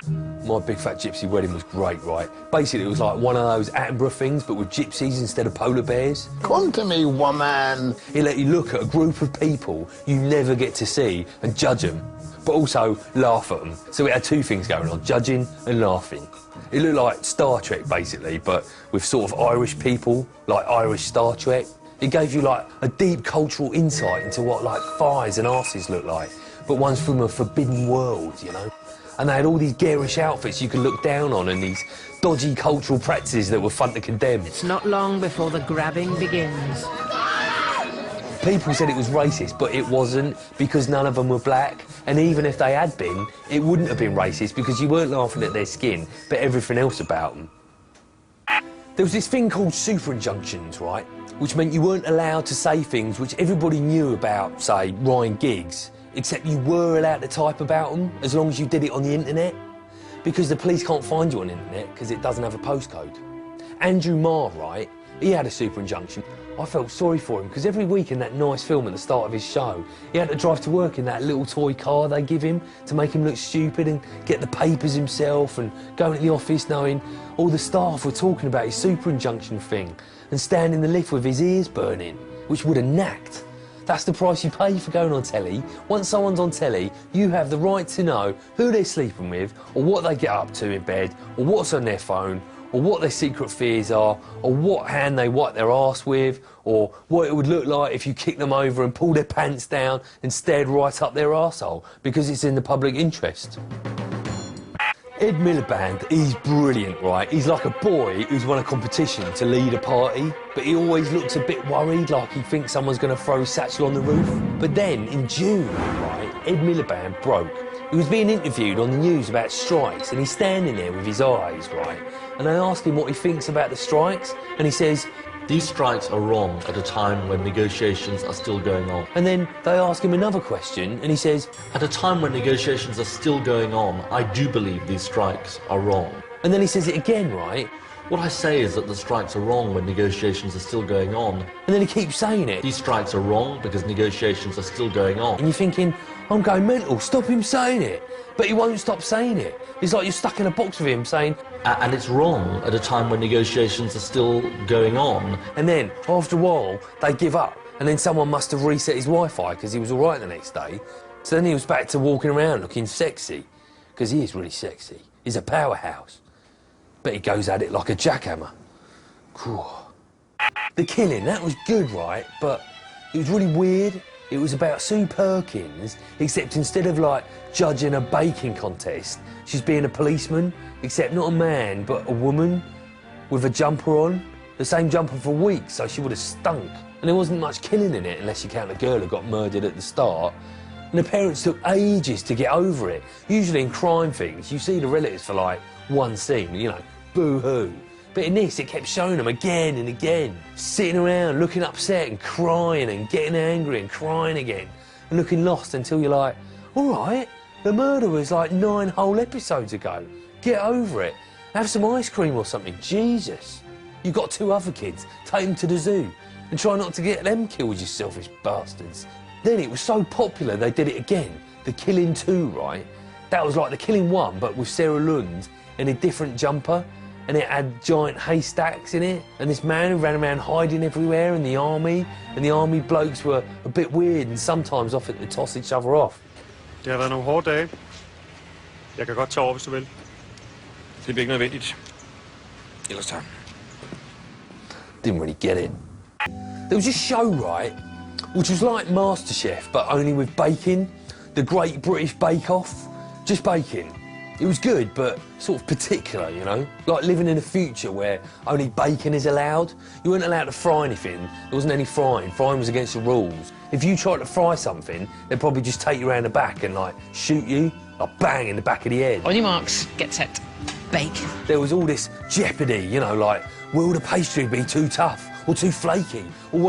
My Big Fat Gypsy Wedding was great, right? Basically, it was like one of those Attenborough things, but with gypsies instead of polar bears. Come to me, woman. He let you look at a group of people you never get to see and judge them, but also laugh at them. So it had two things going on, judging and laughing. It looked like Star Trek, basically, but with sort of Irish people, like Irish Star Trek. It gave you, like, a deep cultural insight into what, like, thighs and arses look like, but one's from a forbidden world, you know? And they had all these garish outfits you could look down on and these dodgy cultural practices that were fun to condemn. It's not long before the grabbing begins. People said it was racist, but it wasn't, because none of them were black. And even if they had been, it wouldn't have been racist because you weren't laughing at their skin, but everything else about them. There was this thing called super injunctions, right? Which meant you weren't allowed to say things which everybody knew about, say, Ryan Giggs, except you were allowed to type about them as long as you did it on the internet, because the police can't find you on the internet because it doesn't have a postcode. Andrew Marr, right, he had a super injunction. I felt sorry for him because every week in that nice film at the start of his show, he had to drive to work in that little toy car they give him to make him look stupid and get the papers himself and go into the office knowing all the staff were talking about his super injunction thing and stand in the lift with his ears burning, which would have knacked. That's the price you pay for going on telly. Once someone's on telly, you have the right to know who they're sleeping with, or what they get up to in bed, or what's on their phone, or what their secret fears are, or what hand they wipe their arse with, or what it would look like if you kicked them over and pulled their pants down and stared right up their arsehole, because it's in the public interest. Ed Miliband, he's brilliant, right? He's like a boy who's won a competition to lead a party, but he always looks a bit worried, like he thinks someone's going to throw his satchel on the roof. But then, in June, right, Ed Miliband broke. He was being interviewed on the news about strikes, and he's standing there with his eyes, right? And they ask him what he thinks about the strikes, and he says, "These strikes are wrong at a time when negotiations are still going on." And then they ask him another question, and he says, "At a time when negotiations are still going on, I do believe these strikes are wrong." And then he says it again, right? "What I say is that the strikes are wrong when negotiations are still going on." And then he keeps saying it. "These strikes are wrong because negotiations are still going on." And you're thinking, I'm going mental, stop him saying it. But he won't stop saying it. It's like you're stuck in a box with him saying, "And it's wrong at a time when negotiations are still going on." And then, after a while, they give up. And then someone must have reset his Wi-Fi because he was all right the next day. So then he was back to walking around looking sexy. Because he is really sexy. He's a powerhouse. But he goes at it like a jackhammer. The killing, that was good, right? But it was really weird. It was about Sue Perkins, except instead of, like, judging a baking contest, she's being a policeman, except not a man, but a woman with a jumper on. The same jumper for weeks, so she would have stunk. And there wasn't much killing in it, unless you count the girl who got murdered at the start. And the parents took ages to get over it. Usually in crime things, you see the relatives for, like, one scene, you know, boo-hoo. But in this, it kept showing them again and again, sitting around, looking upset and crying and getting angry and crying again and looking lost until you're like, all right, the murder was like 9 whole episodes ago. Get over it. Have some ice cream or something. Jesus. You've got 2 other kids. Take them to the zoo and try not to get them killed, you selfish bastards. Then it was so popular, they did it again. The Killing 2, right? That was like The Killing 1, but with Sarah Lund in a different jumper. And it had giant haystacks in it, and this man who ran around hiding everywhere in the army, and the army blokes were a bit weird and sometimes offered to toss each other off. Det har været nogle hårde dage. Jeg kan godt tage over, hvis du vil. Det bliver ikke nødvendigt. Ellers tak. Didn't really get it. There was a show, right, which was like MasterChef, but only with baking. The Great British Bake Off. Just baking. It was good, but sort of particular, you know? Like living in a future where only bacon is allowed. You weren't allowed to fry anything. There wasn't any frying. Frying was against the rules. If you tried to fry something, they'd probably just take you around the back and, like, shoot you, like, bang, in the back of the head. On your marks, get set, bake. There was all this jeopardy, you know, like, will the pastry be too tough or too flaky? Or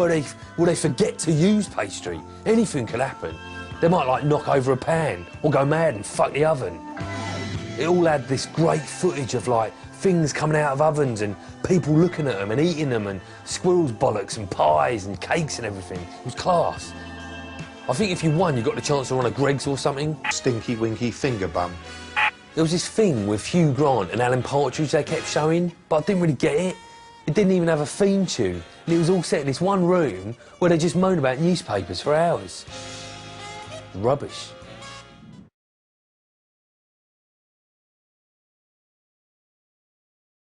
will they forget to use pastry? Anything could happen. They might, like, knock over a pan or go mad and fuck the oven. It all had this great footage of, like, things coming out of ovens and people looking at them and eating them and squirrels' bollocks and pies and cakes and everything. It was class. I think if you won, you got the chance to run a Greggs or something. Stinky winky finger bum. There was this thing with Hugh Grant and Alan Partridge they kept showing, but I didn't really get it. It didn't even have a theme tune, and it was all set in this one room where they just moaned about newspapers for hours. Rubbish.